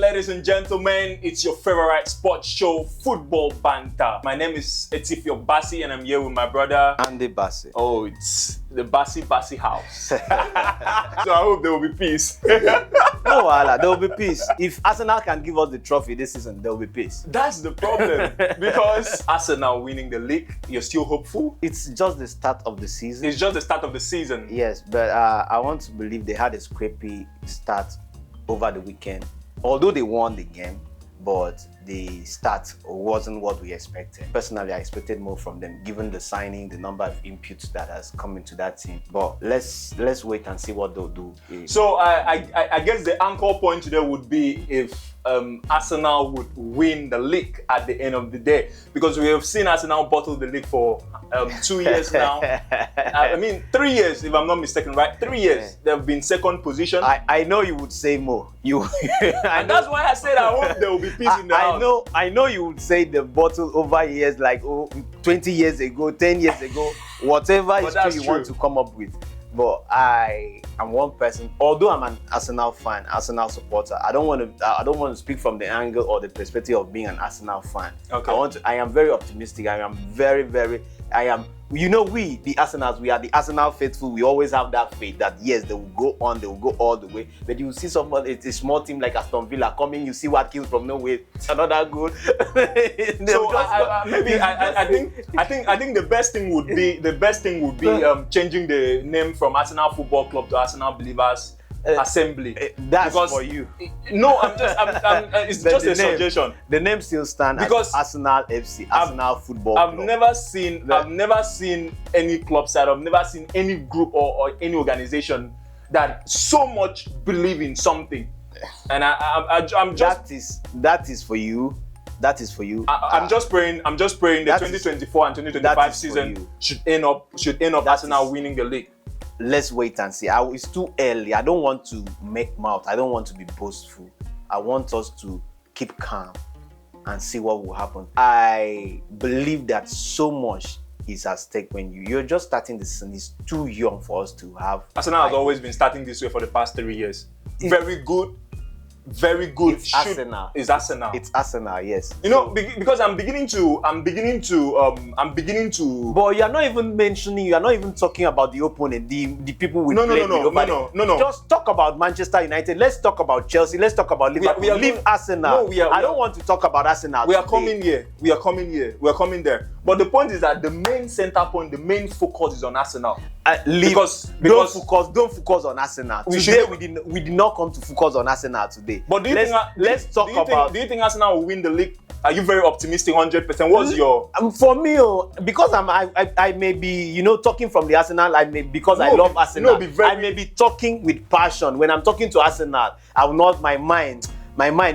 ladies and gentlemen, it's your favorite sports show, Football Banter. My name is Etifio Bassi and I'm here with my brother Andy Bassi. Oh, it's the Bassi house. So I hope there will be peace. No, Wala, there will be peace. If Arsenal can give us the trophy this season, there will be peace. That's the problem. Because Arsenal winning the league, you're still hopeful? It's just the start of the season. It's just the start of the season. Yes, but I want to believe they had a scrappy start over the weekend. Although they won the game, but the start wasn't what we expected. Personally, I expected more from them, given the signing, the number of inputs that has come into that team. But let's wait and see what they'll do. So I guess the anchor point today would be if Arsenal would win the league at the end of the day, because we have seen Arsenal bottle the league for 2 years now. I mean 3 years, if I'm not mistaken, right? 3 years. They've been second position. I know you would say more. And that's why I said I hope there will be peace in the house. I know you would say the bottle over years, like 20 years ago, 10 years ago, whatever history you want to come up with. But I am one person. Although I'm an Arsenal fan, Arsenal supporter, I don't want to speak from the angle or the perspective of being an Arsenal fan. Okay. I am very optimistic. I am we, the Arsenals, we are the Arsenal faithful. We always have that faith that yes, they will go on, they will go all the way. But you will see somebody, it's a small team like Aston Villa coming, you see what kills from nowhere, it's another goal. So I think the best thing would be changing the name from Arsenal Football Club to Arsenal Believers Assembly. That's because, for you. No, it's just a suggestion. The name still stands as Arsenal FC, Arsenal Football Club. I've never seen any club side. I've never seen any group or any organization that so much believe in something. And I'm just that is for you. That is for you. I'm just praying. The 2024 and 2025 season should end up Arsenal winning the league. Let's wait and see. It's too early. I don't want to make mouth. I don't want to be boastful. I want us to keep calm and see what will happen. I believe that so much is at stake when you're just starting the season. It's too young for us to have. Arsenal has always been starting this way for the past 3 years. Very good. It's Arsenal. It's Arsenal. It's Arsenal, yes. You know, because I'm beginning to. But you're not even mentioning. You're not even talking about the opponent, the people we play with. No. Just talk about Manchester United. Let's talk about Chelsea. Let's talk about Liverpool. Leave Arsenal. I don't want to talk about Arsenal. We are coming here. We are coming there. But the point is that the main center point, the main focus is on Arsenal. Because don't focus on Arsenal. Today we did not come to focus on Arsenal today. But do you think Arsenal will win the league? Are you very optimistic 100%? What's your for me? Because I may be talking from the Arsenal. I love Arsenal. I may be talking with passion. When I'm talking to Arsenal, I will not my mind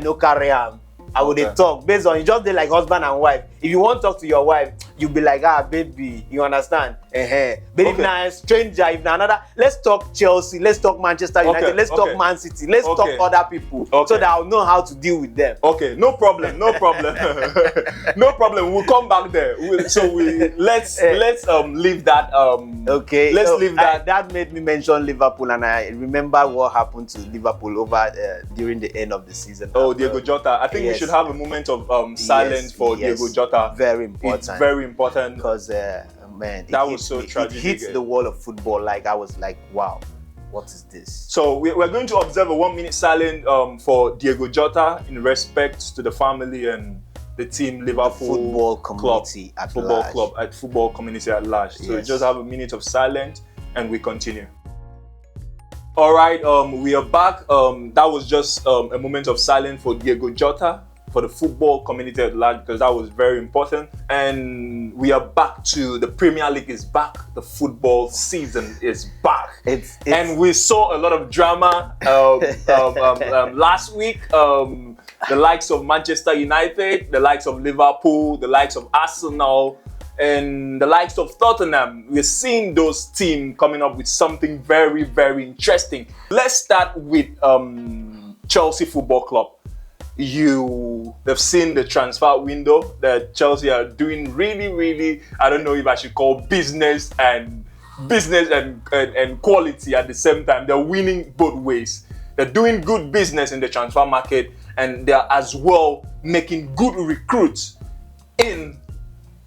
no carry on. I would talk based on just like husband and wife. If you want to talk to your wife, you'll be like, baby, you understand? But if now a stranger, if now another, let's talk Chelsea, let's talk Manchester United, let's talk Man City, let's talk other people, so that I'll know how to deal with them. Okay, no problem. No problem. We'll come back there. Let's leave that. Okay. Let's leave that. That made me mention Liverpool, and I remember what happened to Liverpool over during the end of the season. Diego Jota. I think we should have a moment of silence for Diego Jota. Very important. It's very important because man, that was so tragic. It hits the wall of football. Like I was like, wow, what is this? So we're going to observe a 1 minute silence for Diego Jota in respect to the family and the team, Liverpool football community football community at large. So we just have a minute of silence and we continue. All right, we are back. That was just a moment of silence for Diego Jota, for the football community at large, because that was very important. And we are back to the Premier League is back. The football season is back. And we saw a lot of drama last week. The likes of Manchester United, the likes of Liverpool, the likes of Arsenal, and the likes of Tottenham. We're seeing those teams coming up with something very, very interesting. Let's start with Chelsea Football Club. You have seen the transfer window that Chelsea are doing really, I don't know if I should call business and quality at the same time. They're winning both ways. They're doing good business in the transfer market, and they're as well making good recruits in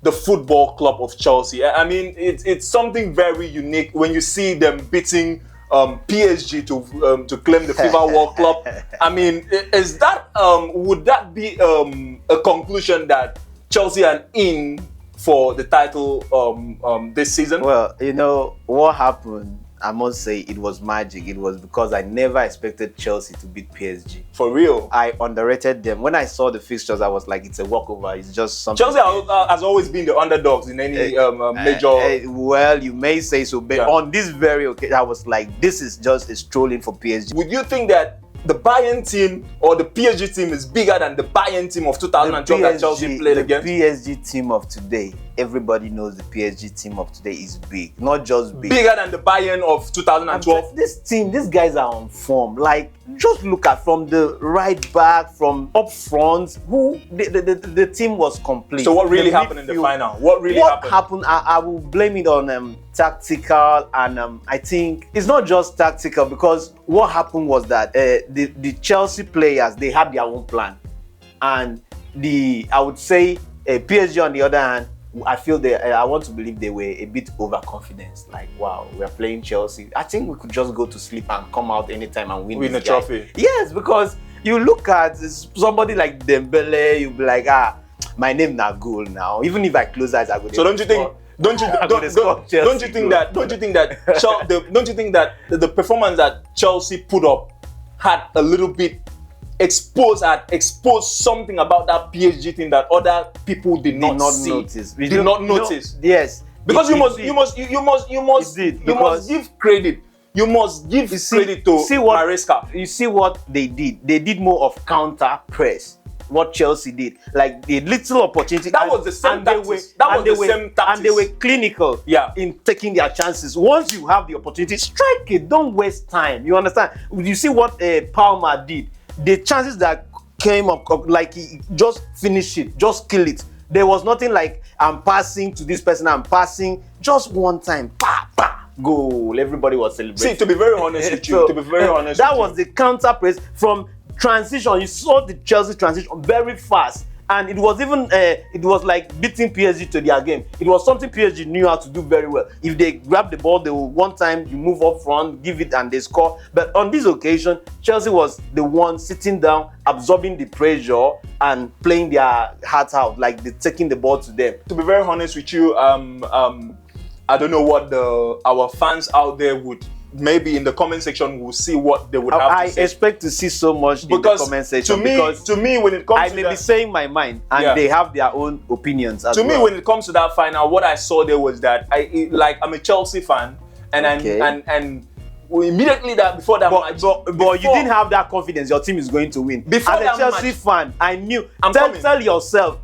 the football club of Chelsea. I mean, it's something very unique when you see them beating PSG to claim the FIFA World Club. I mean, is that would that be a conclusion that Chelsea are in for the title this season? Well, you know what happened. I must say it was magic. It was because I never expected Chelsea to beat PSG. For real? I underrated them. When I saw the fixtures, I was like, it's a walkover. It's just something. Chelsea has always been the underdogs in any major... well, you may say so, but on this very occasion, I was like, this is just a strolling for PSG. Would you think that the Bayern team or the PSG team is bigger than the Bayern team of 2012 that Chelsea played against? The PSG team of today, everybody knows the PSG team of today is big, not just big. Bigger than the Bayern of 2012? This team, these guys are on form. Like, just look at from the right back, from up front, who the team was complete. So what really happened in the final? What happened? I will blame it on tactical, and I think it's not just tactical, because what happened was that the Chelsea players, they had their own plan, and I would say PSG on the other hand, I feel I want to believe they were a bit overconfident. Like, wow, we're playing Chelsea. I think we could just go to sleep and come out anytime and win a trophy. Yes, because you look at somebody like Dembele, you'll be like, my name na goal now. Even if I close eyes, I go. So don't you think that the performance that Chelsea put up had a little bit exposed something about that PSG thing that other people did not notice. Yes, because you must give credit. You must give credit to Maresca. You see what they did? They did more of counter press. What Chelsea did, like the little opportunity. That was the same tactics. And they were clinical in taking their chances. Once you have the opportunity, strike it. Don't waste time. You understand? You see what Palmer did. The chances that came up, like he just finish it, just kill it. There was nothing like I'm passing to this person, I'm passing. Just one time, goal. Everybody was celebrating. See, to be very honest with you, that was the counter press from transition. You saw the Chelsea transition very fast, and it was even it was like beating PSG to their game. It was something PSG knew how to do very well. If they grab the ball, they will one time you move up front, give it, and they score. But on this occasion, Chelsea was the one sitting down, absorbing the pressure and playing their hearts out, like they're taking the ball to them. To be very honest with you, I don't know what our fans out there would. Maybe in the comment section we'll see what they would have to say. I expect to see so much in the comment section, because to me when it comes I may be saying my mind, and they have their own opinions as well. To me, when it comes to that final, what I saw there was that I'm a Chelsea fan, and immediately before that match, but you didn't have that confidence your team is going to win. As a Chelsea fan, I knew. Tell yourself.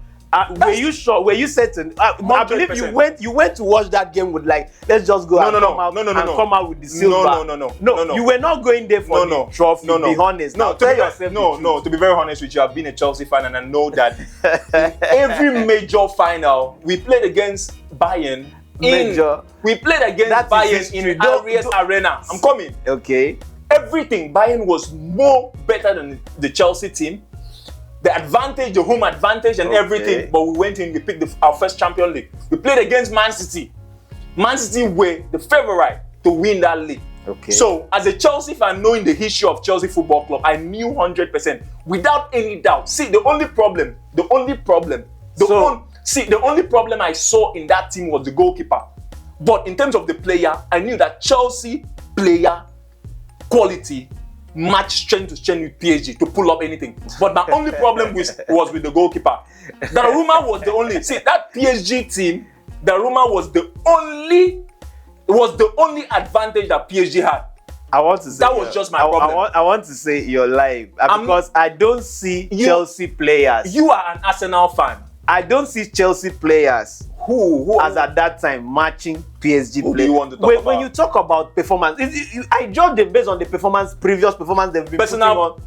Were you sure? Were you certain? I believe you went to watch that game with like, let's just go come out with the silver. No. You were not going there for the trophy. Be honest. To be very honest with you, I've been a Chelsea fan, and I know that every major final we played against Bayern. We played against Bayern in Allianz Arena. I'm coming. Okay. Everything Bayern was more better than the Chelsea team. The advantage, the home advantage and everything, but we went in, we picked our first Champions League. We played against Man City. Man City were the favorite to win that league. Okay. So, as a Chelsea fan, knowing the history of Chelsea Football Club, I knew 100%, without any doubt. See, the only problem I saw in that team was the goalkeeper. But in terms of the player, I knew that Chelsea player quality match strength to strength with PSG to pull up anything. But my only problem was with the goalkeeper. Donnarumma was the only. See, that PSG team, Donnarumma was the only advantage that PSG had. I want to say that was just my problem. I want to say you're lying because I don't see Chelsea players. You are an Arsenal fan. I don't see Chelsea players who as at that time matching PSG players. When you talk about performance, I judge them based on the previous performance they've been putting on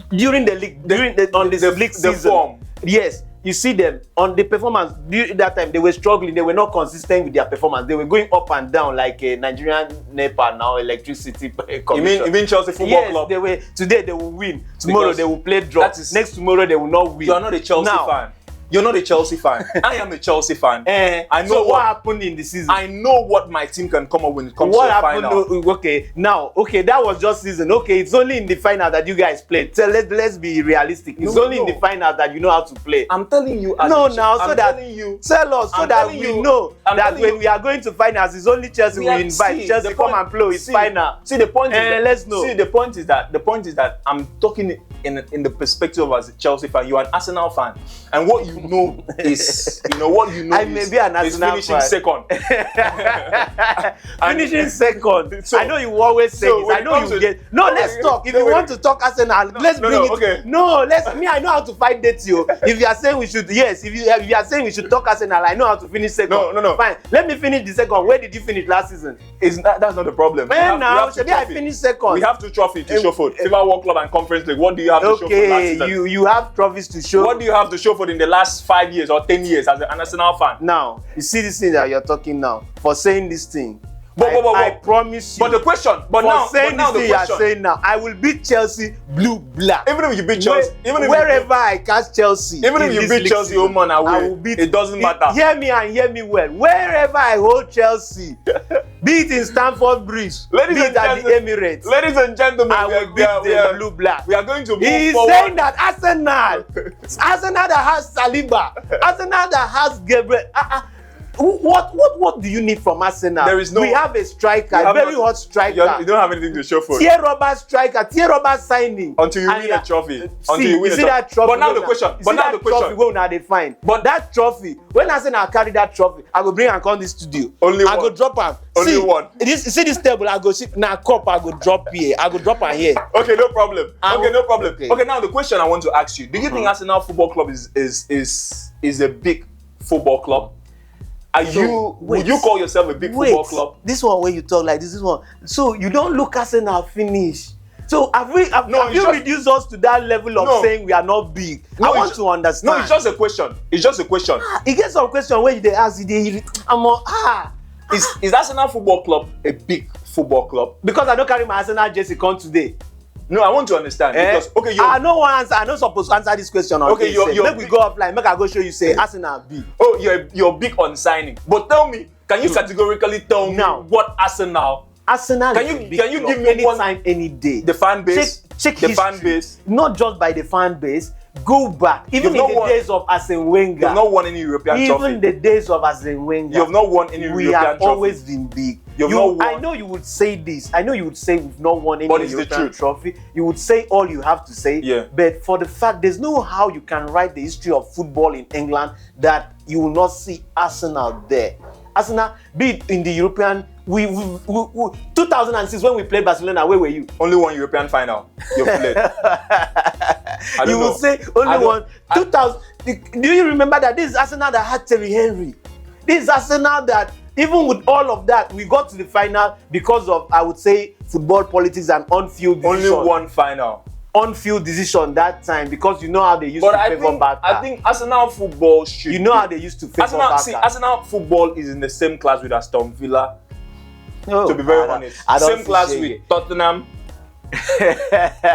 during the league, league season. Form. Yes, you see them on the performance. That time they were struggling. They were not consistent with their performance. They were going up and down like a Nigerian NEPA now, electricity commission. You mean Chelsea Football Club? Yes, they were. Today they will win. Tomorrow they will play draw. Next tomorrow they will not win. You are not a Chelsea fan. You're not a Chelsea fan. I am a Chelsea fan. I know so what happened in the season. I know what my team can come up when it comes to the final. Okay, that was just season. Okay, it's only in the final that you guys played. So let's be realistic. It's only in the final that you know how to play. I'm telling you. Tell us so that we know that when we are going to finals, it's only Chelsea we invite. Chelsea come and play. It's final. See, the point is let's know. See, the point is that I'm talking in the perspective as a Chelsea fan. You're an Arsenal fan, and what you know is, I may be an Arsenal finishing second. Finishing second. So, I know you always say this. I know you get. No, let's talk. If you want to talk Arsenal, let's bring it. Okay. No, I know how to fight dates, you. If you are saying we should, yes. If you are saying we should talk Arsenal, I know how to finish second. No. Fine. Let me finish the second. Where did you finish last season? That's not the problem. Now, I finished second. We have 2 trophies to show for FIFA World Club and Conference League. What do you have to show for last season? You have trophies to show. What do you have to show for in the last 5 years or 10 years as an Arsenal fan? Now, you see this thing that you're talking now for saying this thing. I promise you. But the question, I will beat Chelsea blue black. Even if you beat Chelsea, wherever I catch Chelsea, even if you beat Chelsea, I will beat. It doesn't matter. Hear me and hear me well. Wherever I hold Chelsea, be it in Stamford Bridge, be it at the Emirates, ladies and gentlemen, I will beat the blue black. We are going to move He's forward. saying that Arsenal that has Saliba, Arsenal that has Gabriel. What do you need from Arsenal? There is no. We have a striker, a very hot striker. You don't have anything to show for it. Tier rubber striker, tier rubber signing. Until you win a trophy. That trophy. But now the question. But that trophy, when Arsenal carry that trophy, I go bring and come this studio. Only one. I go drop am. Only one. See this table, I go sit na cup, I go drop here. I go drop am here. Okay, no problem. Okay, now the question I want to ask you. Do you think Arsenal Football Club is a big football club? Would you call yourself a big football club? This one where you talk like this one. So you don't look Arsenal finish. So have you reduced us to that level of saying we are not big? I want to understand. No, it's just a question. It gets some question where they ask Is Arsenal Football Club a big football club? Because I don't carry my Arsenal jersey come today. No, I want to understand because I don't supposed to answer this question on okay, make we go offline. Make I go show you say Arsenal big. Oh, you're big on signing. But tell me, can you categorically tell me what Arsenal? Can you give me anytime, any day? The fan base. Check the fan base. Not just by the fan base. Go back. Even in the days of Arsene Wenger. You've not won any European trophy. Even the days of Arsene Wenger. You've not won any European trophy. We have always been big. I know you would say this. I know you would say we've not won any European trophy. You would say all you have to say. Yeah. But for the fact, there's no how you can write the history of football in England that you will not see Arsenal there. Arsenal, be it in the European, we 2006 when we played Barcelona, where were you? Only one European final you played. You will say only one. 2000. Do you remember that this is Arsenal that had Thierry Henry? This is Arsenal that, even with all of that, we got to the final because of, I would say, football politics and on-field decision. Only one final. On-field decision that time, because you know how they used to favor Barca. I think Arsenal football should. You know how they used to favor Barca. See, Arsenal football is in the same class with Aston Villa. No, to be very honest, same class with Tottenham.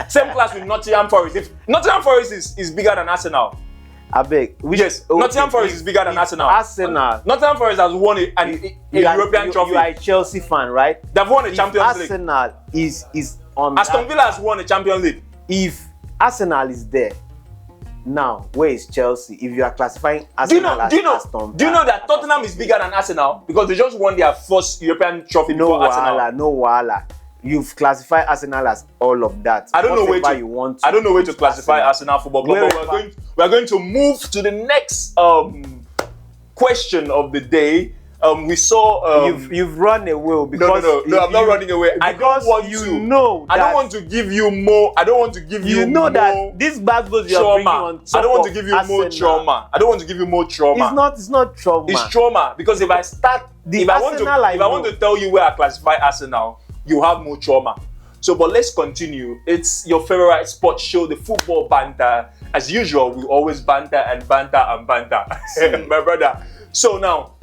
Same class with Nottingham Forest. If Nottingham Forest is bigger than Arsenal, I beg. Nottingham Forest is bigger than Arsenal. Nottingham Forest has won a European trophy. You are a Chelsea fan, right? They've won a Champions League. Arsenal is on. Aston Villa has won a Champions League. If Arsenal is there, now where is Chelsea? If you are classifying Arsenal as Aston Villa, do you know that Tottenham is bigger than Arsenal because they just won their first European trophy before Arsenal? No wahala. You've classified Arsenal as all of that. I don't know where to classify Arsenal Football Club. But we're going to move to the next question of the day. We saw you've run away because no, I'm not running away. I don't want to give you more. I don't want to give you more. That this bad goes you're bringing on top. I don't want to give you more trauma. I don't want to give you more trauma. It's not trauma. It's trauma because if I want to tell you where I classify Arsenal, you have more trauma. So, but let's continue. It's your favorite sports show, the Football Banter, as usual, we always banter and banter and banter, my brother. So now,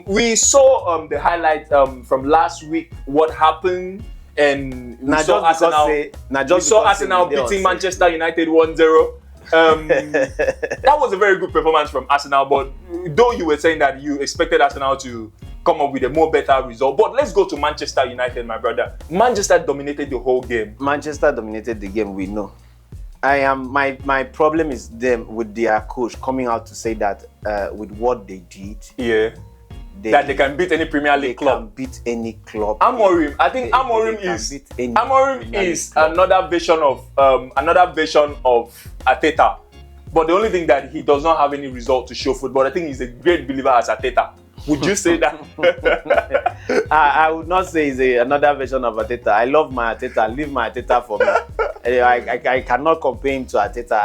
we saw the highlights from last week. What happened? And we saw Arsenal beating Manchester United 1-0. That was a very good performance from Arsenal, but though you were saying that you expected Arsenal to come up with a more better result, but let's go to Manchester United, my brother. Manchester dominated the whole game. Manchester dominated the game, we know. My problem is them with their coach coming out to say that with what they did, that they can beat any Premier League club. They can beat any club. Amorim, I think Amorim is another version of Arteta. But the only thing that he does not have any result to show football. I think he's a great believer as Arteta. Would you say that? I would not say he's another version of Arteta. I love my Arteta. Leave my Arteta for me. I cannot compare him to Arteta.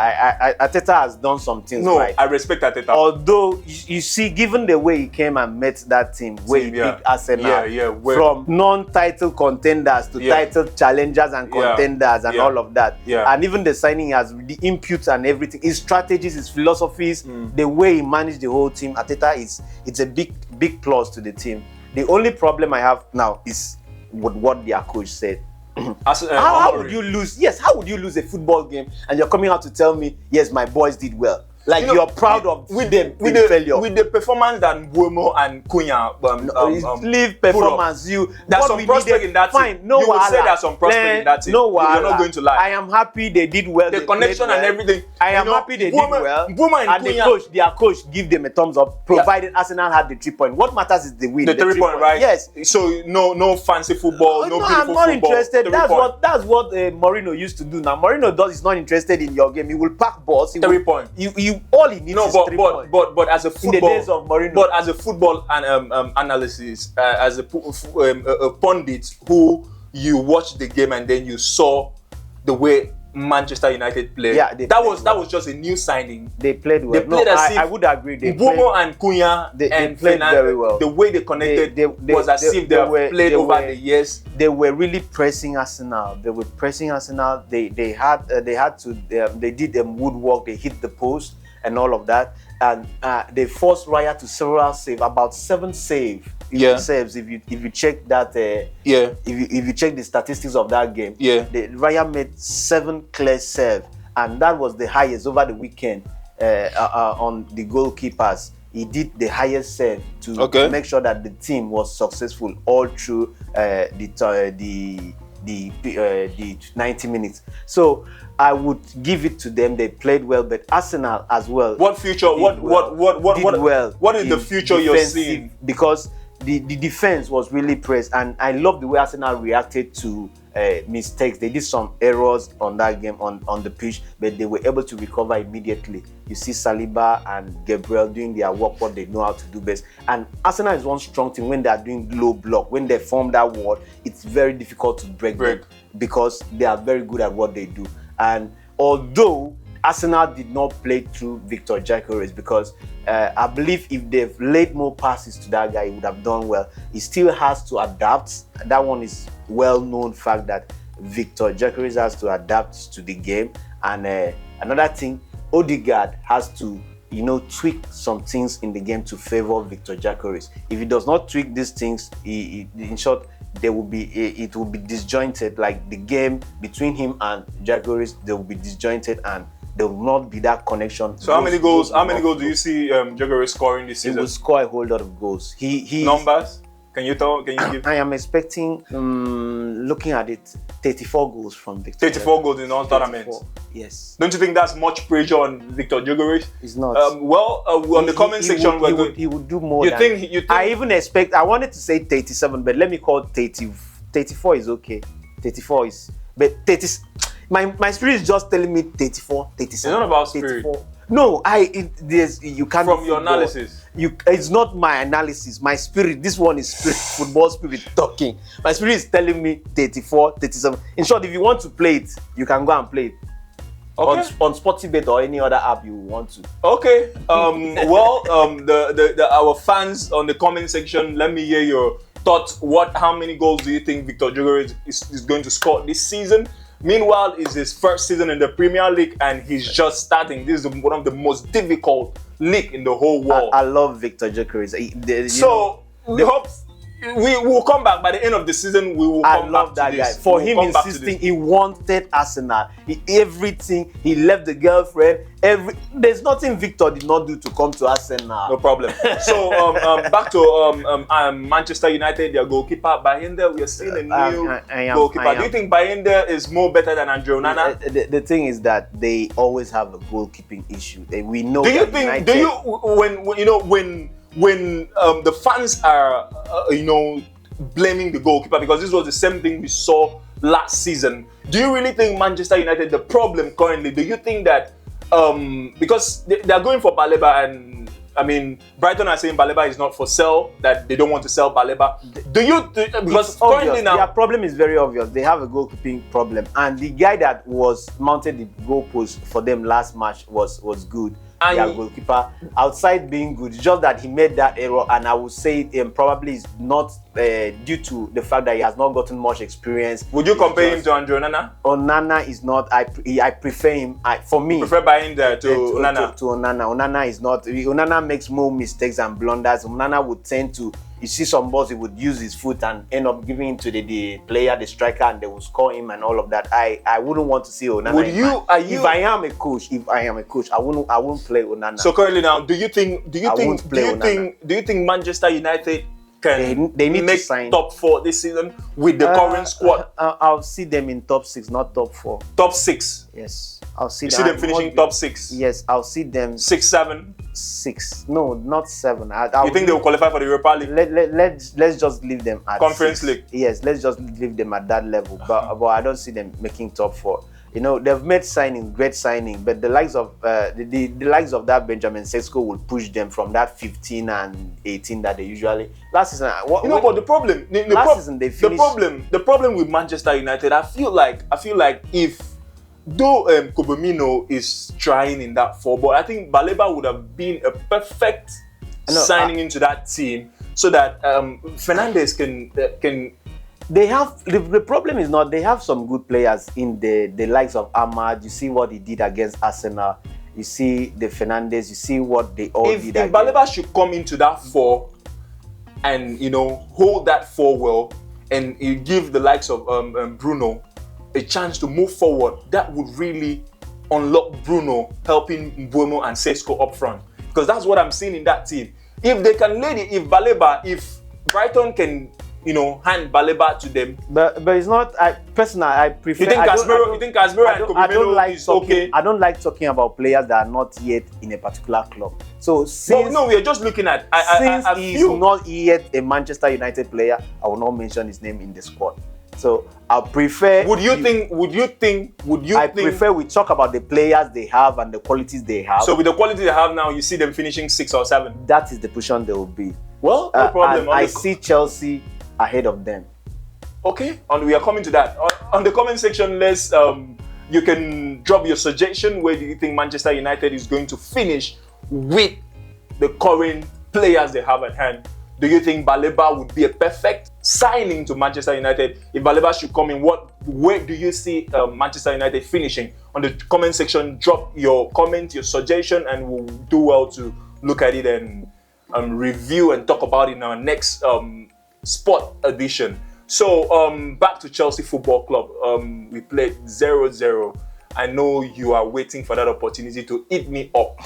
Arteta has done some things right. I respect Arteta. Although, you see, given the way he came and met that team, where he picked Arsenal from non-title contenders to title challengers and contenders and all of that. And even the signing has the inputs and everything. His strategies, his philosophies, the way he managed the whole team. Arteta it's a big plus to the team. The only problem I have now is with what their coach said. How would you lose? Yes, how would you lose a football game and you're coming out to tell me, yes, my boys did well? Like, you're proud of them with failure. With the performance that Buemo and Cunha leave performance. There's some prospect in that team. No, you would say there's some prospect in that team. No, you're not going to lie. I am happy they did well. The connection and everything. I am happy they did well. Buemo and their coach give them a thumbs up, provided Arsenal had the 3 point. What matters is the win. The 3 point, right? Yes. So no fancy football, no beautiful football. I'm not interested. That's what Mourinho used to do. Now Mourinho is not interested in your game. He will pack balls. 3 point. All he needs is 3 points. But as a football, in the days of Mourinho. But as a football analysis, as a pundit who you watched the game and then you saw the way Manchester United played. Yeah, that was just a new signing. They played well. They played as if I would agree. Buemo and Cunha they played very well. The way they connected was as if they have played over the years. They were really pressing Arsenal. They were pressing Arsenal. They did woodwork. They hit the post and all of that, and they forced Raya to several saves, about 7 saves. Saves if you check that. If you check the statistics of that game, Raya made 7 clear saves, and that was the highest over the weekend on the goalkeepers. He did the highest save to make sure that the team was successful all through the 90 minutes. So I would give it to them. They played well, but Arsenal as well. What future? What is the future you're seeing? Because the defense was really pressed, and I love the way Arsenal reacted to mistakes. They did some errors on that game on the pitch, but they were able to recover immediately. You see Saliba and Gabriel doing their work, what they know how to do best. And Arsenal is one strong team. When they are doing low block, when they form that wall, it's very difficult to break them because they are very good at what they do. And although Arsenal did not play through Victor Gyökeres, because I believe if they've laid more passes to that guy, he would have done well. He still has to adapt. That one is well-known fact that Victor Gyökeres has to adapt to the game. And another thing, Odegaard has to, tweak some things in the game to favor Victor Gyökeres. If he does not tweak these things, in short, it will be disjointed. Like the game between him and Gyökeres, they will be disjointed, and there will not be that connection. So how many goals do you see Gyökeres scoring this season? He will score a whole lot of goals. He numbers? Can you give? I am expecting, looking at it, 34 goals from Victor. 34 goals in all tournaments. Yes. Don't you think that's much pressure on Victor Gyökeres? It's not. On the comment section, he would do more. You think? I even expect. I wanted to say 37, but let me call 30. 34 is okay. 34 is, but 30. My spirit is just telling me 34, 37. It's not about spirit. 34. No, you can't. From your analysis. It's not my analysis. My spirit. This one is spirit, football spirit talking. My spirit is telling me 34, 37. In short, if you want to play it, you can go and play it. On Sportybet or any other app you want to. Okay. Our fans on the comment section, let me hear your thoughts. How many goals do you think Victor Gyökeres is going to score this season? Meanwhile, it's his first season in the Premier League and he's just starting. This is one of the most difficult league in the whole world. I love Victor Gyökeres. So we hope we will come back by the end of the season. We will come back to this. For him insisting he wanted Arsenal, everything, he left the girlfriend. There's nothing Victor did not do to come to Arsenal. No problem. So back to Manchester United, their goalkeeper Bayende. We are seeing a new goalkeeper. Do you think Bayende is more better than Andre Onana? The thing is that they always have a goalkeeping issue. We know. Do you think? Do you when the fans are blaming the goalkeeper, because this was the same thing we saw last season? Do you really think Manchester United, the problem currently, do you think that because they are going for Baleba, and I mean Brighton are saying Baleba is not for sale, that they don't want to sell Baleba? Because currently now their problem is very obvious. They have a goalkeeping problem, and the guy that was mounted the goalpost for them last match was good. Their goalkeeper, outside being good, just that he made that error, and I would say probably is not due to the fact that he has not gotten much experience. Would you compare him to Andre Onana? Onana is not. I prefer him. For me, prefer Bayende to Onana. To Onana. Onana is not. Onana makes more mistakes and blunders. Onana would tend to. You see some balls, he would use his foot and end up giving it to the player, the striker, and they will score him and all of that. I wouldn't want to see Onana. If I am a coach, I wouldn't play Onana. So currently now, do you think Manchester United can they need make to sign top 4 this season with the current squad? I'll see them in top 6, not top 4. Top 6. Yes, I'll see. You see them finishing top 6. Yes, I'll see them 6, 7. 6. No, not 7. You think they will qualify for the Europa League? Let's just leave them at Conference 6. League. Yes, let's just leave them at that level. But I don't see them making top 4. They've made great signing, but the likes of the likes of that Benjamin Sesko will push them from that 15 and 18 that they usually last season. But the problem, season they finished. The problem with Manchester United, I feel like if though Kobomino is trying in that 4, but I think Baleba would have been a perfect signing into that team so that Fernandes can. They have the problem is not they have some good players in the likes of Ahmad. You see what he did against Arsenal. You see the Fernandes. You see what they all did. If Baleba should come into that 4 and hold that 4 well, and you give the likes of Bruno a chance to move forward, that would really unlock Bruno, helping Mbeumo and Sesko up front. Because that's what I'm seeing in that team. If they can if Brighton can hand Baleba to them. But it's not. I prefer. You think Casemiro and Kobomino is okay? I don't like talking about players that are not yet in a particular club. So since we are just looking at. Since he's not yet a Manchester United player, I will not mention his name in the squad. So I prefer. I prefer we talk about the players they have and the qualities they have. So with the quality they have now, you see them finishing 6 or 7. That is the position they will be. Well, no problem. I see Chelsea ahead of them. Okay, and we are coming to that. On the comment section, you can drop your suggestion. Where do you think Manchester United is going to finish with the current players they have at hand? Do you think Baleba would be a perfect signing to Manchester United? If Baleba should come in, where do you see Manchester United finishing? On the comment section, drop your comment, your suggestion, and we'll do well to look at it and review and talk about it in our next sport edition. So back to Chelsea Football Club. We played 0-0. I know you are waiting for that opportunity to eat me up.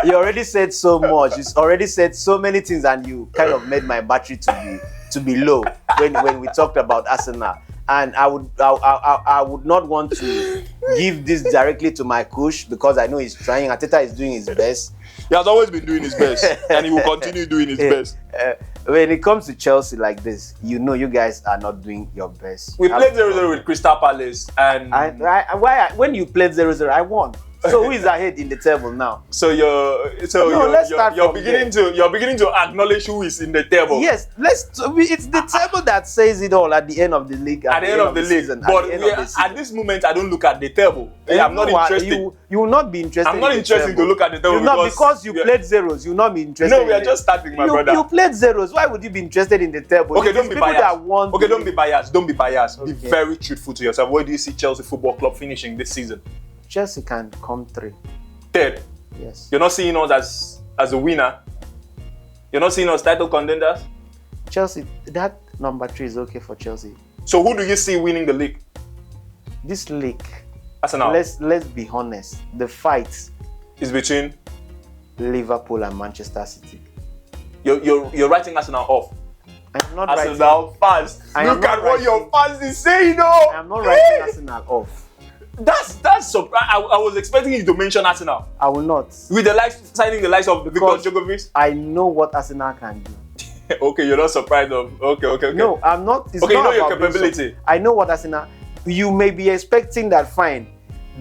You already said so much. You already said so many things, and you kind of made my battery to be low when we talked about Arsenal. And I would not want to give this directly to my coach because I know he's trying. Arteta is doing his best. He has always been doing his best, and he will continue doing his best. When it comes to Chelsea like this, you guys are not doing your best. We played 0-0 with Crystal Palace, and when you played 0-0, I won. So who is ahead in the table now? So you're beginning to acknowledge who is in the table. Yes, it's the table that says it all at the end of the league. At the end of the league. Season, but at this moment, I don't look at the table. I'm not interested. You will not be interested. I'm not interested to look at the table because you played zeros. You will not be interested. No, we are just starting, my brother. You played zeros. Why would you be interested in the table? Okay, don't be biased. Okay, don't be biased. Don't be biased. Okay. Be very truthful to yourself. Where do you see Chelsea Football Club finishing this season? Chelsea can come third. Yes. You're not seeing us as a winner. You're not seeing us title contenders. Chelsea, that number 3 is okay for Chelsea. So who do you see winning the league? This league. Arsenal. Let's be honest. The fight is between Liverpool and Manchester City. You're writing Arsenal off. I'm not Arsenal fans. Look at what your fans is saying, though. I'm not writing Arsenal off. That's surprise. I was expecting you to mention Arsenal. I will not. With the signing the likes of Victor Djokovic. I know what Arsenal can do. Okay, you're not surprised of. Okay. No, I'm not. It's okay, not you know your capability. I know what Arsenal. You may be expecting that. Fine,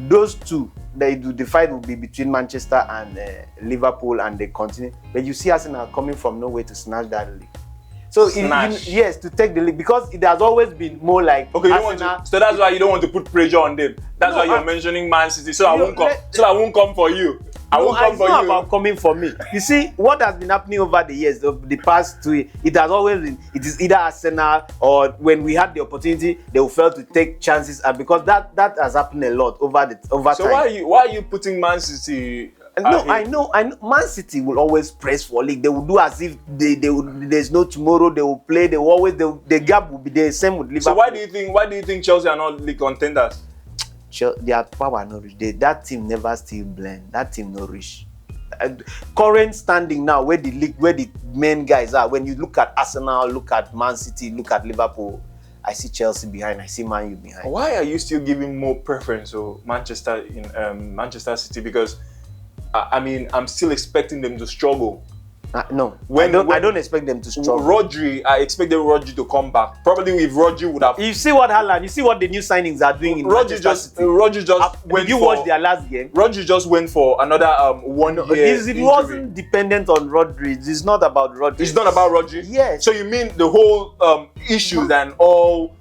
those two. The fight will be between Manchester and Liverpool, and they continue. But you see Arsenal coming from nowhere to snatch that league. So yes, to take the league, because it has always been more like okay. So that's why you don't want to put pressure on them. That's why you're mentioning Man City. So I won't come. So I won't come for you. I won't come for you. It's not about coming for me. You see what has been happening over the years, the past 2 years. It has always been. It is either Arsenal or when we had the opportunity, they will fail to take chances, and because that has happened a lot over time. So why are you putting Man City? No, I know. Man City will always press for league. They will do as if there's no tomorrow. They will play. The gap will be the same with Liverpool. So why do you think Chelsea are not league contenders? Their power no reach. That team never still blend. That team no reach. Current standing now, where the main guys are. When you look at Arsenal, look at Man City, look at Liverpool, I see Chelsea behind. I see Man U behind. Why are you still giving more preference to Manchester City? Because I'm still expecting them to struggle. No, I don't expect them to struggle. Rodri, I expected Rodri to come back. Probably if Rodri would have. You see what Haaland, you see what the new signings are doing in Manchester City. Rodri just went. Did you watch their last game? Rodri just went for another 1 year. It wasn't dependent on Rodri. It's not about Rodri. It's not about Rodri. Yes. So you mean the whole issues and all?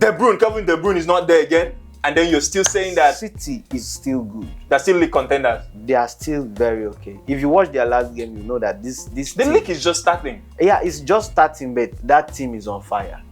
Kevin De Bruyne is not there again. And then you're still saying that City is still good. They're still league contenders. They are still very okay. If you watch their last game, you know that the league is just starting. Yeah, it's just starting, but that team is on fire.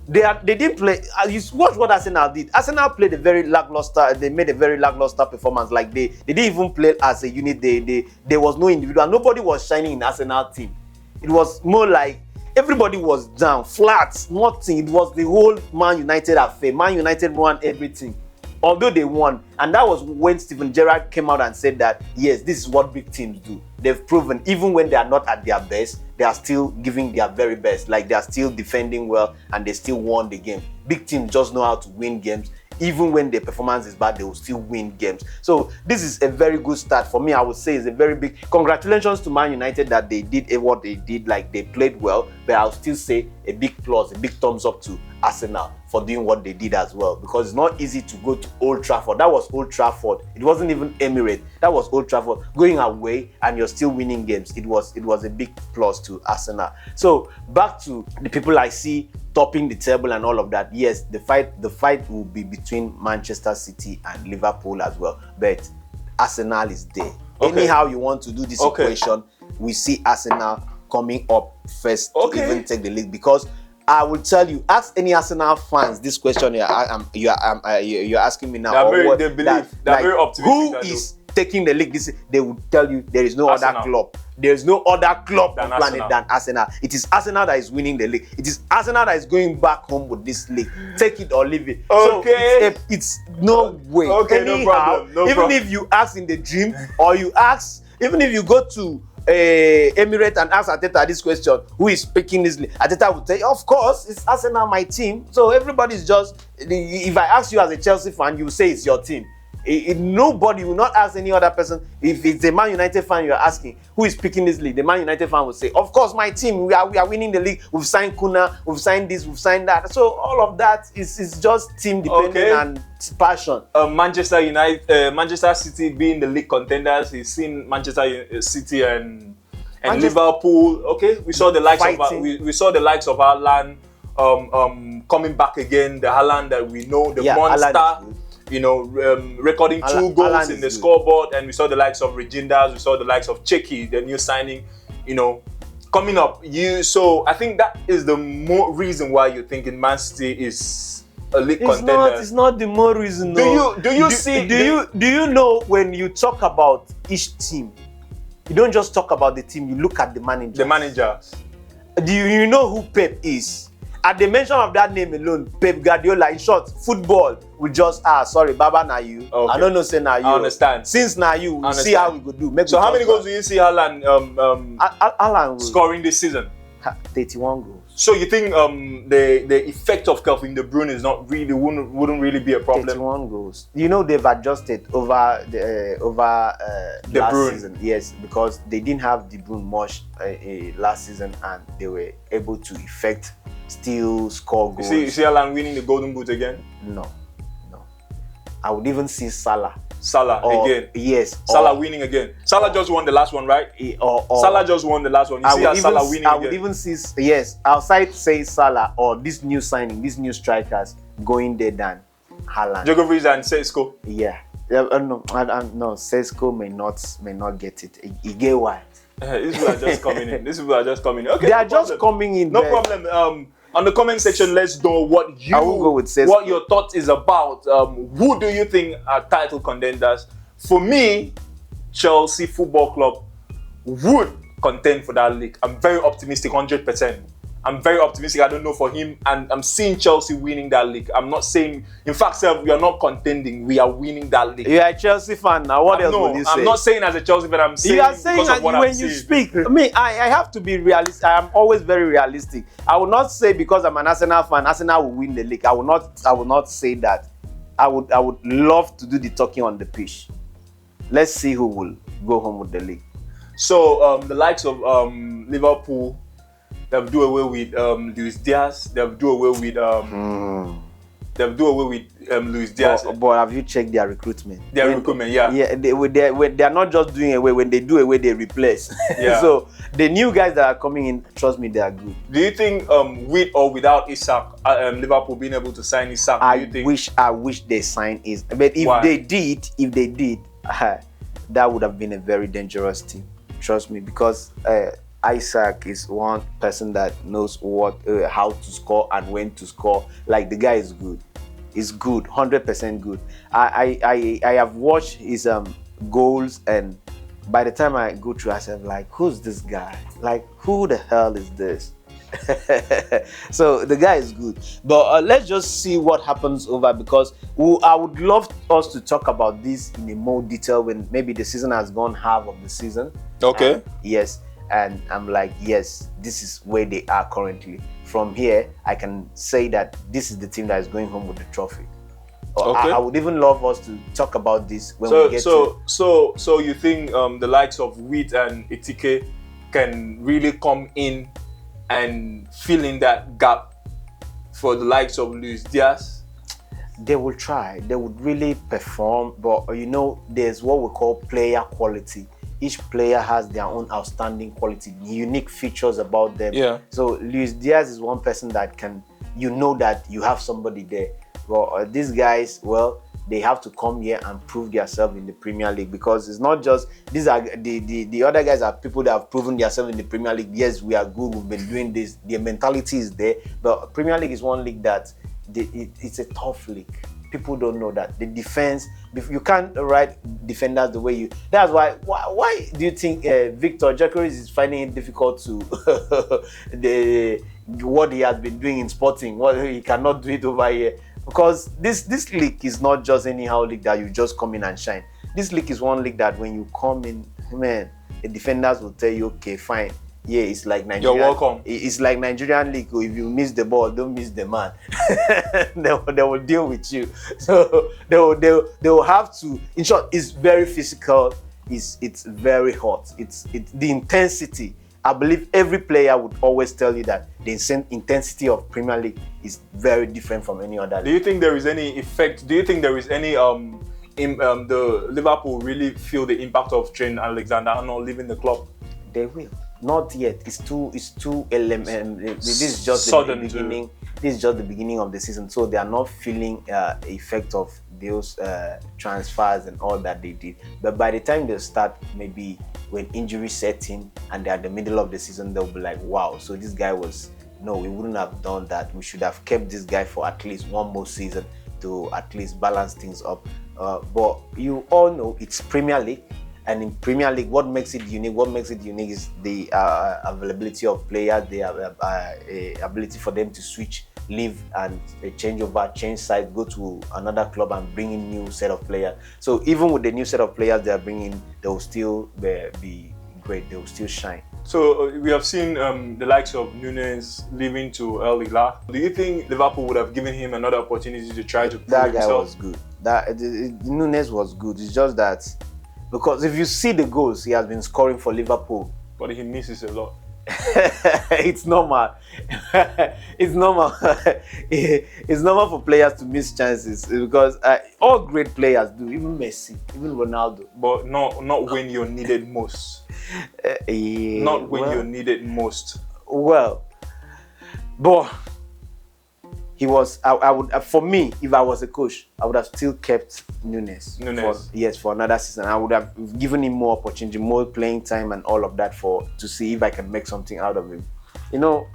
They didn't play. You watch what Arsenal did. Arsenal played a very lackluster. They made a very lackluster performance. Like they didn't even play as a unit. There was no individual. Nobody was shining in Arsenal team. It was more like everybody was down, flat, nothing. It was the whole Man United affair. Man United won everything, although they won. And that was when Steven Gerrard came out and said that, yes, this is what big teams do. They've proven, even when they are not at their best, they are still giving their very best. Like they are still defending well and they still won the game. Big teams just know how to win games. Even when their performance is bad, they will still win games. So this is a very good start for me. I would say it's a very big congratulations to Man United that they did what they did. Like they played well, but I'll still say a big plus, a big thumbs up to Arsenal for doing what they did as well, because it's not easy to go to Old Trafford. That was Old Trafford. It wasn't even Emirates. That was Old Trafford. Going away and you're still winning games. It was a big plus to Arsenal. So back to the people I see topping the table and all of that. Yes, the fight will be between Manchester City and Liverpool as well. But Arsenal is there. Okay. Anyhow you want to do this equation, we see Arsenal coming up first to even take the league, because I will tell you, ask any Arsenal fans this question you're asking me now. They're very optimistic. Who is taking the league? They will tell you there is no Arsenal. Other club. There is no other club on planet than Arsenal. It is Arsenal that is winning the league. It is Arsenal that is going back home with this league. Take it or leave it. Okay. So it's no way. Okay, anyhow, no problem. If you ask in the dream, or you ask, even if you go to Emirates and ask Arteta this question, who is picking this league? Arteta would say, of course, it's Arsenal, my team. So everybody's just, if I ask you as a Chelsea fan, you say it's your team. Nobody will not ask any other person. If it's a Man United fan you're asking, who is picking this league? The Man United fan will say, of course, my team. We are winning the league. We've signed Kuna. We've signed this. We've signed that. So all of that is just team dependent and passion. Manchester City being the league contenders. He's seen Manchester City and Liverpool. Okay, we saw the likes of we saw the likes of Haaland coming back again. The Haaland that we know, the monster. You know, recording 2 goals in the scoreboard, and we saw the likes of Regindas, we saw the likes of Cheki, the new signing, you know, coming up. So I think that is the more reason why you're thinking Man City is a league contender. It's not the more reason. No. Do you know when you talk about each team, you don't just talk about the team, you look at the manager. The managers. Do you know who Pep is? At the mention of that name alone, Pep Guardiola, in short, football, we just sorry, Baba na you. Okay. I don't know, say na you. I understand. Since na you, we'll see how we could do. So how many goals do you see Haaland Haaland scoring this season? 31 goals. So you think the effect of Kevin De Bruyne is not really wouldn't really be a problem? 31 goals. You know they've adjusted over last season. Yes, because they didn't have De Bruyne much last season, and they were able to still score goals. You see Haaland winning the Golden Boot again? No. I would even see Salah again. Yes. Salah winning again. Salah just won the last one, right? Salah just won the last one. You see Salah winning again. I would even see, yes, outside say Salah or this new signing, these new strikers going there than Haaland. Djokovic and Sesko. Yeah. No, Sesko may not get it. He get why. These people are just coming in. Okay. They are just coming in. No problem. On the comment section, let's know what your thought is about. Who do you think are title contenders? For me, Chelsea Football Club would contend for that league. I'm very optimistic, 100%. I'm very optimistic. I don't know for him, and I'm seeing Chelsea winning that league. I'm not saying, in fact, sir, we are not contending. We are winning that league. You are a Chelsea fan now. What else would you say? I'm not saying as a Chelsea fan. I'm saying you are saying that when you speak. I have to be realistic. I am always very realistic. I will not say because I'm an Arsenal fan, Arsenal will win the league. I will not say that. I would love to do the talking on the pitch. Let's see who will go home with the league. So the likes of Liverpool. They'll do away with Luis Diaz. They'll do away with Luis Diaz. But have you checked their recruitment? Recruitment, yeah. Yeah, they are not just doing away. When they do away, they replace. Yeah. So the new guys that are coming in, trust me, they are good. Do you think with or without Isak, Liverpool being able to sign Isak? I wish they signed Isak. But if they did, that would have been a very dangerous team. Trust me, because. Isaac is one person that knows how to score and when to score. Like, the guy is good. He's good, 100% good. I have watched his goals, and by the time I go through, I said, like, who's this guy? Like, who the hell is this? So the guy is good. But let's just see what happens over, because I would love us to talk about this in a more detail when maybe the season has gone half of the season. Okay. Yes. And I'm like, yes, this is where they are currently. From here, I can say that this is the team that is going home with the trophy. Okay. I would even love us to talk about this when we get to. So you think the likes of Wheat and Etike can really come in and fill in that gap for the likes of Luis Diaz? They will try. They would really perform, but there's what we call player quality. Each player has their own outstanding quality, unique features about them. Yeah. So Luis Diaz is one person that that you have somebody there. Well, these guys, they have to come here and prove themselves in the Premier League, because it's not just these are the other guys are people that have proven themselves in the Premier League. Yes, we are good. We've been doing this. Their mentality is there. But Premier League is one league that it's a tough league. People don't know that the defense. You can't write defenders the way you. That's why do you think Victor Gyökeres is finding it difficult to what he has been doing in Sporting? What he cannot do it over here, because this league is not just anyhow league that you just come in and shine. This league is one league that when you come in, man, the defenders will tell you, okay, fine, Yeah, it's like Nigerian. You're welcome. It's like Nigerian league. If you miss the ball, don't miss the man. they will deal with you. So they will have to. In short, it's very physical. It's very hot. It's the intensity. I believe every player would always tell you that the intensity of Premier League is very different from any other league. Do you think there is any effect? Do you think there is any the Liverpool really feel the impact of Trent Alexander-Arnold leaving the club? They will. Not yet. It's too this is just sudden the beginning. This is just the beginning of the season, so they are not feeling effect of those transfers and all that they did. But by the time they start, maybe when injury set in and they're at the middle of the season, they'll be like, wow, so this guy was, no, we wouldn't have done that. We should have kept this guy for at least one more season to at least balance things up. But you all know it's Premier League. And in Premier League, what makes it unique? What makes it unique is the availability of players, the ability for them to switch, leave and change over, change side, go to another club and bring in new set of players. So even with the new set of players they are bringing, they will still be great. They will still shine. So we have seen the likes of Nunes leaving to El Hilal. Do you think Liverpool would have given him another opportunity to try to prove that guy himself? Was good. Nunes was good. It's just that because if you see the goals he has been scoring for Liverpool, but he misses a lot. It's normal. It's normal. It's normal for players to miss chances because all great players do, even Messi, even Ronaldo. But not when you're needed most. Not when you're needed most. Well, but he was. I would, for me, if I was a coach, I would have still kept Nunes. For another season. I would have given him more opportunity, more playing time, and all of that to see if I can make something out of him. You know,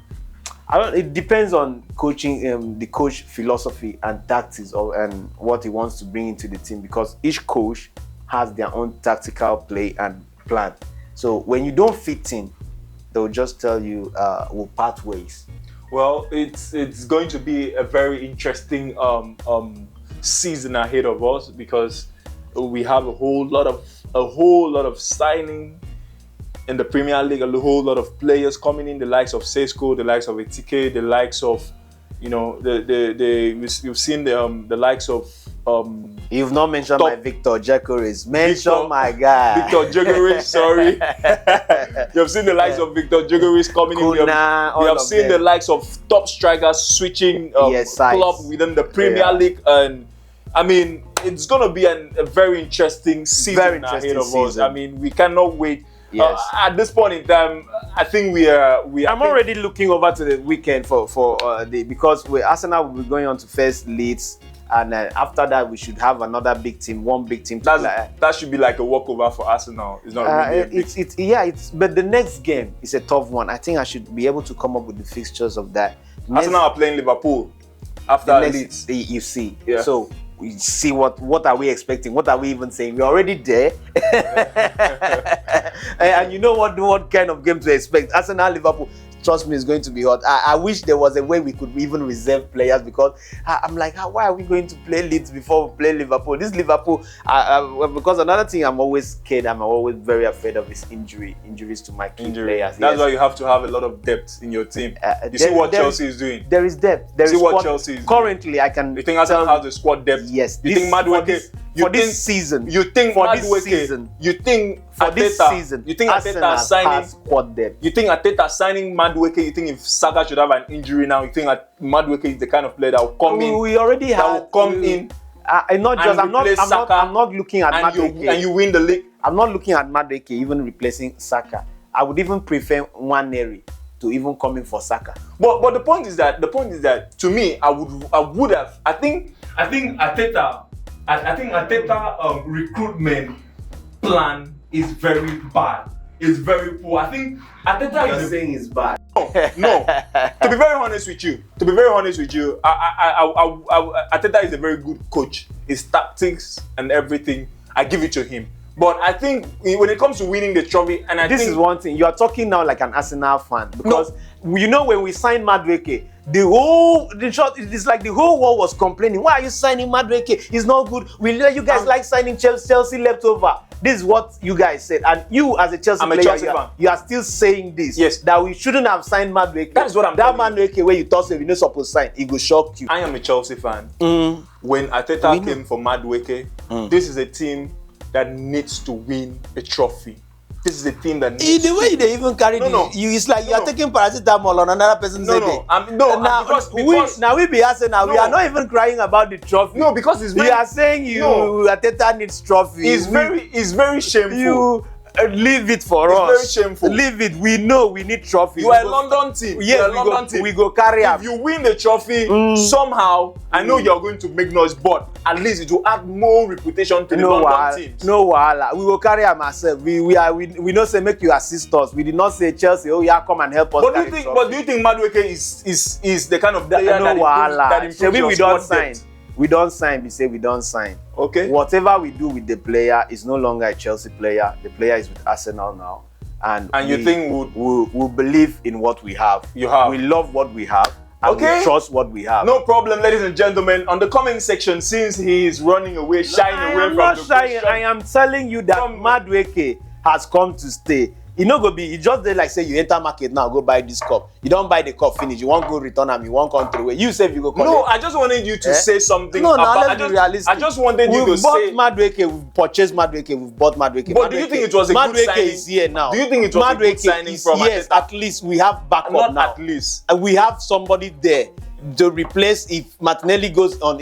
it depends on coaching, the coach philosophy and tactics, and what he wants to bring into the team. Because each coach has their own tactical play and plan. So when you don't fit in, they'll just tell you, we'll part ways. Well, it's going to be a very interesting season ahead of us because we have a whole lot of signing in the Premier League, a whole lot of players coming in, the likes of Sesko, the likes of Etike, the likes of, you know, you've seen the likes of you've not mentioned my Victor Gyökeres. Mention my guy. Victor Gyökeres, sorry. You've seen the likes of Victor Gyökeres coming in. You have seen the likes of top strikers switching club within the Premier League. And I mean, it's going to be a very interesting season ahead of us. I mean, we cannot wait. Yes. At this point in time, I think I'm already looking over to the weekend because Arsenal will be going on to face Leeds. And after that, we should have another big team, one big team. That should be like a walkover for Arsenal. It's not really but the next game is a tough one. I think I should be able to come up with the fixtures of that. Arsenal are playing Liverpool after Leeds. You see, so we see what are we expecting? What are we even saying? We're already there, and you know what kind of game to expect? Arsenal, Liverpool. Trust me, it's going to be hot. I wish there was a way we could even reserve players because I'm like, why are we going to play Leeds before we play Liverpool? This Liverpool, because another thing I'm always scared, I'm always very afraid of is injuries to my key players. That's why you have to have a lot of depth in your team. You see what Chelsea is doing. There is depth. There is what Chelsea is currently doing. I can. You think Arsenal has the squad depth? Yes. You think Madueke? For this season. You think for Madueke? This season. You think for Arteta? This season? You think Arteta signing squad depth? You think Arteta signing Madueke? You think if Saka should have an injury now? You think Madueke is the kind of player that will come in? We already have. That will come in. I'm not looking at Madueke. And you win the league. I'm not looking at Madueke even replacing Saka. I would even prefer Nwaneri to even come in for Saka. But the point is that to me, I would have. I think Arteta recruitment plan is very bad. It's very poor. I think Arteta is saying it's bad. No. To be very honest with you, Arteta is a very good coach. His tactics and everything, I give it to him. But I think when it comes to winning the trophy, and this is one thing. You are talking now like an Arsenal fan, because you know when we signed Madueke, it's like the whole world was complaining. Why are you signing Madueke? He's not good. You guys like signing Chelsea leftover. This is what you guys said, and you as a Chelsea player, you are still saying this. Yes, that we shouldn't have signed Madueke. That's what I'm. That Madueke where you thought we're not supposed to sign, it will shock you. I am a Chelsea fan. When Arteta came for Madueke, this is a team that needs to win a trophy. This is a team that needs the way they even carry it's like you are taking paracetamol on another person's headache. Now we be Arsenal, we are not even crying about the trophy. No, because it's very, we are saying Arteta needs trophy. It's very shameful. You leave it for us. It's very shameful. Leave it. We know we need trophy. You are a London team. Yes, we go carry up. If you win the trophy, somehow, I know you're going to make noise, but at least it will add more reputation to the London teams. No wahala. We will carry up ourselves. We don't say make you assist us. We did not say Chelsea, come and help us. But do you think Madueke is the kind of player that improves your we don't sign. We don't sign. We say we don't sign. Okay. Whatever we do with the player is no longer a Chelsea player. The player is with Arsenal now, and you think we'll believe in what we have. You have. We love what we have. And we trust what we have. No problem, ladies and gentlemen. On the comment section, since he is running away, shying away from the question, I am telling you that Madueke has come to stay. You know, it's just there like say you enter market now, go buy this cup. You don't buy the cup, finish. You won't go return them. You won't come through away. You say you go collect. No, I just wanted you to say something. No, let's be realistic. I just wanted you to say. We've bought Madueke, we've purchased Madueke, we've bought Madueke. But do you think it was a good signing? Madueke is here now. Do you think it was a good signing from Arteta? Yes, at least we have backup now. Not at least. And we have somebody there to replace if Martinelli goes on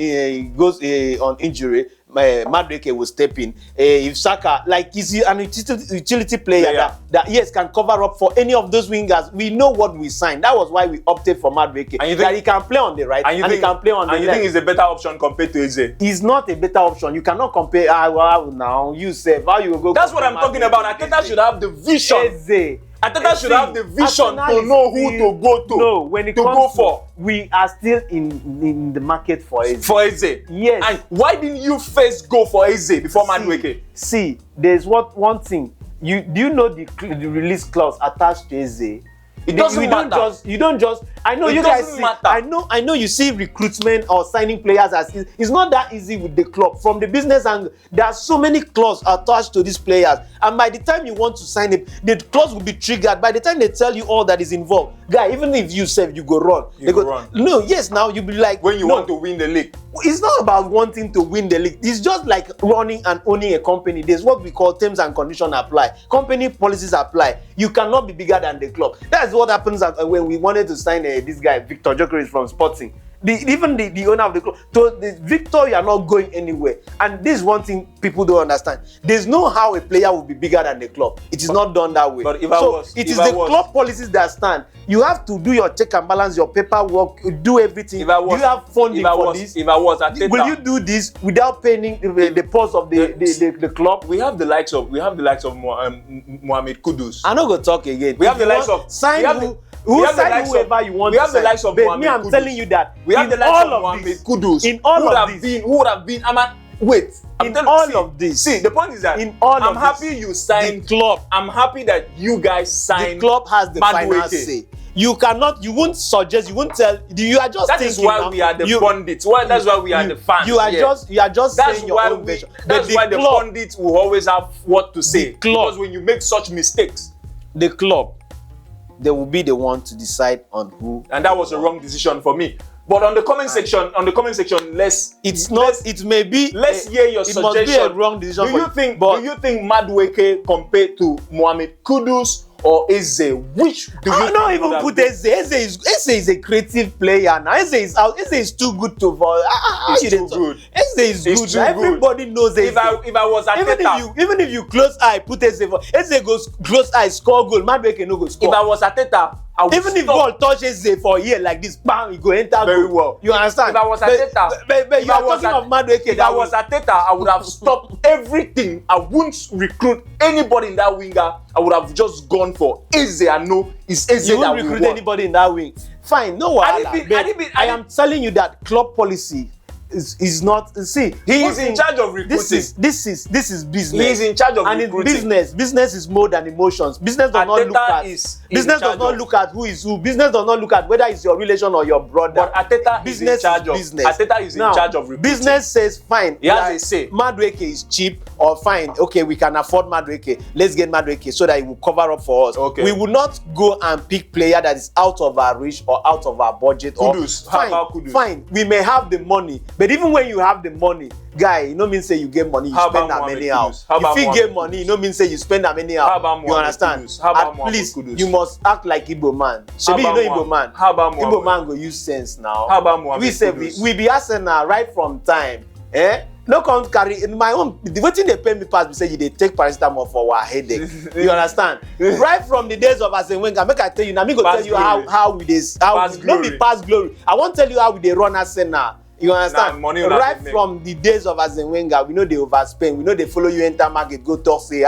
injury. Madueke will step in. If Saka, like, is an utility player that yes can cover up for any of those wingers. We know what we signed. That was why we opted for Madueke. That he can play on the right and he can play on the left. And you think he's a better option compared to Eze? He's not a better option. You cannot compare. Now you say how you go. That's what I'm talking about. Arteta should have the vision. Eze. Arteta should have the vision to know who to go to. No, when it comes to, we are still in the market for Eze. For Eze? Yes. And why didn't you first go for Eze before Madueke? See, there's one thing. Do you know the release clause attached to Eze? It doesn't matter. You don't just. I know you guys see. I know you see recruitment or signing players as it's not that easy with the club. From the business angle, there are so many clauses attached to these players, and by the time you want to sign it, the clause will be triggered. By the time they tell you all that is involved, guy, even if you say you go run, run. No, yes, now you be like when you want to win the league. It's not about wanting to win the league. It's just like running and owning a company. There's what we call terms and conditions apply. Company policies apply. You cannot be bigger than the club. That's what happens when we wanted to sign this guy, Victor Jokeris from Sporting. Even the owner of the club told Victor, you are not going anywhere. And this is one thing people don't understand. There's no how a player will be bigger than the club. It is not done that way. But it is the club policies that stand. You have to do your check and balance, your paperwork, do everything. Do you have funding for this? If I was Arteta, will you do this without paying the pulse of the club? We have the likes of Mohamed Kudus. I'm not gonna talk again. We have the likes of whoever you want. We have the likes of Mohamed Kudus. I'm telling you that we have the likes of Mohamed Kudus. In all of this, who would have been? of this. See, the point is that I'm happy you signed. I'm happy that you guys signed. The club has the final say. You won't suggest, you won't tell. You are just. That is why we are the pundits. That's why we are the fans. You are just saying your own version. That's why the pundits will always have what to say. Because when you make such mistakes, the club, they will be the one to decide on who. And that was a wrong decision for me. But on the comment section, let's hear your suggestion. It must be a wrong decision. Do you think Madueke compared to Mohamed Kudus or Eze? Which do you think? Not even put Eze. Eze is a creative player now. Eze is too good to fall. He's too good. Eze is good. Everybody knows Eze. If I was Arteta, even if you close eye, put Eze for Eze goes close eye, score goal. Madueke no go score. If I was Arteta, even if ball touch Eze for a year like this, bam, he go enter very well. You understand? If I was Arteta, but you are talking of Madueke. If I was Arteta, I would have stopped everything. I wouldn't recruit anybody in that winger. I would have just gone for Eze. I know it's Eze that we want. You won't recruit anybody in that wing. Fine, no wahala. I am telling you that club policy. is not. See, he is in charge of recruiting. This is business. He is in charge of recruiting. And business is more than emotions. Business does not look at who is who. Business does not look at whether it's your relation or your brother. But Ateta is in charge of business. Ateta is in charge of recruiting. Business says fine. He has a say. Madueke is cheap, or fine. Okay, we can afford Madueke. Let's get Madueke so that it will cover up for us. Okay. We will not go and pick player that is out of our reach or out of our budget. Kudus. How about Kudus? Fine. We may have the money, but even when you have the money, guy, you know mean say you get money, you spend that money out. If you get money, you know mean say you spend that money out. You understand? At least you must act like Igbo man. Shebi you know Igbo man. How about Igbo man go use sense now. How about Mohamed? We say we be Arsenal right from time. No come carry in my own. The wetin they pay me pass be say you dey take paracetamol for our headache. You understand? Right from the days of Arsene Wenger, make I tell you now. Me go tell you how we dey no be past glory. I wan tell you how we dey run Arsenal. You understand? Right from the days of Arsene Wenger, we know they overspend. We know they follow you enter market, go talk, say,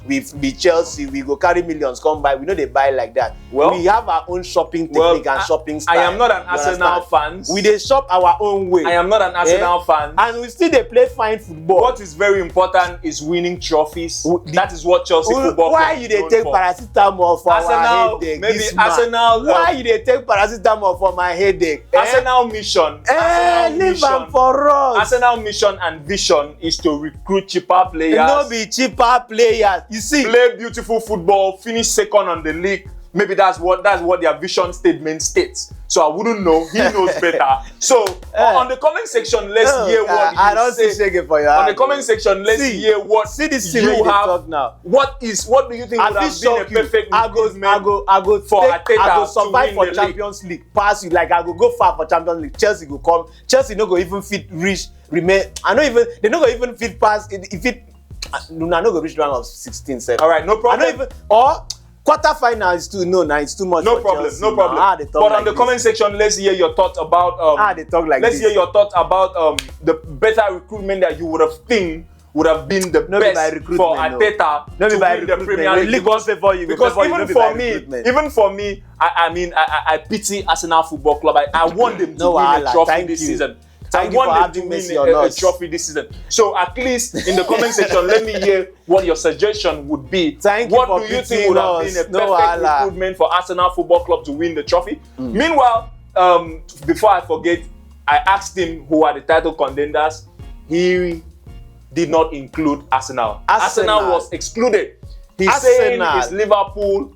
we be Chelsea, we go carry millions, come buy. We know they buy like that. Well, we have our own shopping technique and shopping style. I am not an Arsenal fan. We dey shop our own way. I am not an Arsenal fan. And we still dey play fine football. What is very important is winning trophies. That is what Chelsea football. Why you dey take paracetamol for our headache? Maybe Arsenal. Why you dey take paracetamol for my headache? Arsenal mission. Leave am for us. Arsenal mission and vision is to recruit cheaper players. No be cheaper players. You see, play beautiful football, finish second on the league. Maybe that's what their vision statement states. So I wouldn't know. He knows better. So on the comment section, let's hear what you I don't say. For your on the comment section, let's hear what this you have now. What do you think would have been a perfect recruitment I go survive for Champions League. Pass you like I go far for Champions League. Chelsea go come. Chelsea no go even fit remain. They no go even fit pass. If it no go reach round of 16. All right, no problem. Quarter-final is too it's too much. No problem, no problem. But on the comment section, let's hear your thoughts about they talk like let's hear your thoughts about the better recruitment that you would have think would have been the best for Ateta to win the Premier League. Because even for me, I pity Arsenal Football Club. I want them to win a trophy this season. I want them to win a trophy this season. So at least in the comment section, let me hear what your suggestion would be. What do you think would have been a perfect recruitment for Arsenal Football Club to win the trophy? Meanwhile, before I forget, I asked him who are the title contenders. He did not include Arsenal. Arsenal was excluded. He said it's Liverpool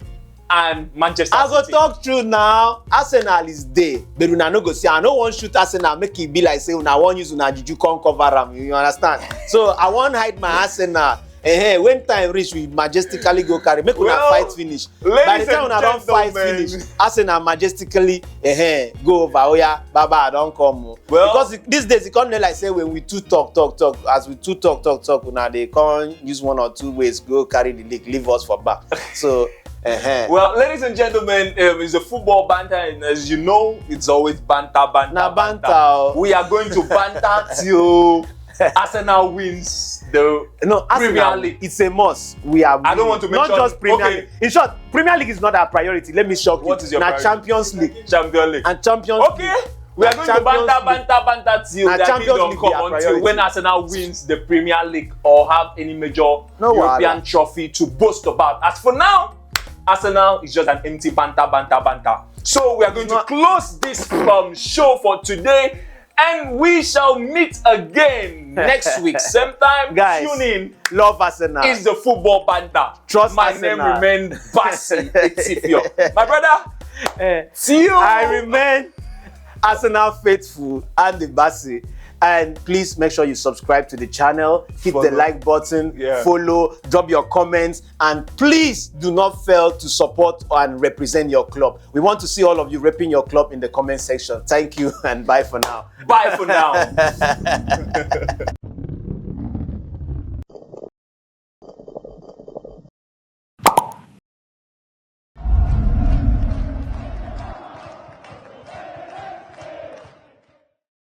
and Manchester City. I go talk true now. Arsenal is there, but una no go see. I no wan shoot Arsenal, make it be like say una wan use una juju come cover am. You understand? So I wan hide my Arsenal. When time reach, we majestically go carry. Make una fight finish. By the time una don fight finish, Arsenal majestically go over. Oh yeah, Baba, I don't come. Because these days it can't like say when we two talk. As we two talk, una they can't use one or two ways go carry the league, leave us for back. So. Well, ladies and gentlemen, it's a football banter, and as you know, it's always banter. We are going to banter till Arsenal wins the Premier League. It's a must. I don't want to mention not just Premier League. In short, Premier League is not our priority. Let me shock you. What is your priority? Champions League. Champions League. And Champions League. Okay. We are going to banter till the kingdom come until when Arsenal wins the Premier League or have any major European trophy to boast about. As for now, Arsenal is just an empty banter. So we are going to close this show for today, and we shall meet again next week. Same time, guys, tune in. Love Arsenal. It's the football banter. Trust my Arsenal. My name remains Basi Etifio. My brother, see you. I remain Arsenal faithful and the Basi. And please make sure you subscribe to the channel, hit the like button, follow, drop your comments, and please do not fail to support and represent your club. We want to see all of you repping your club in the comment section. Thank you and bye for now. Bye for now.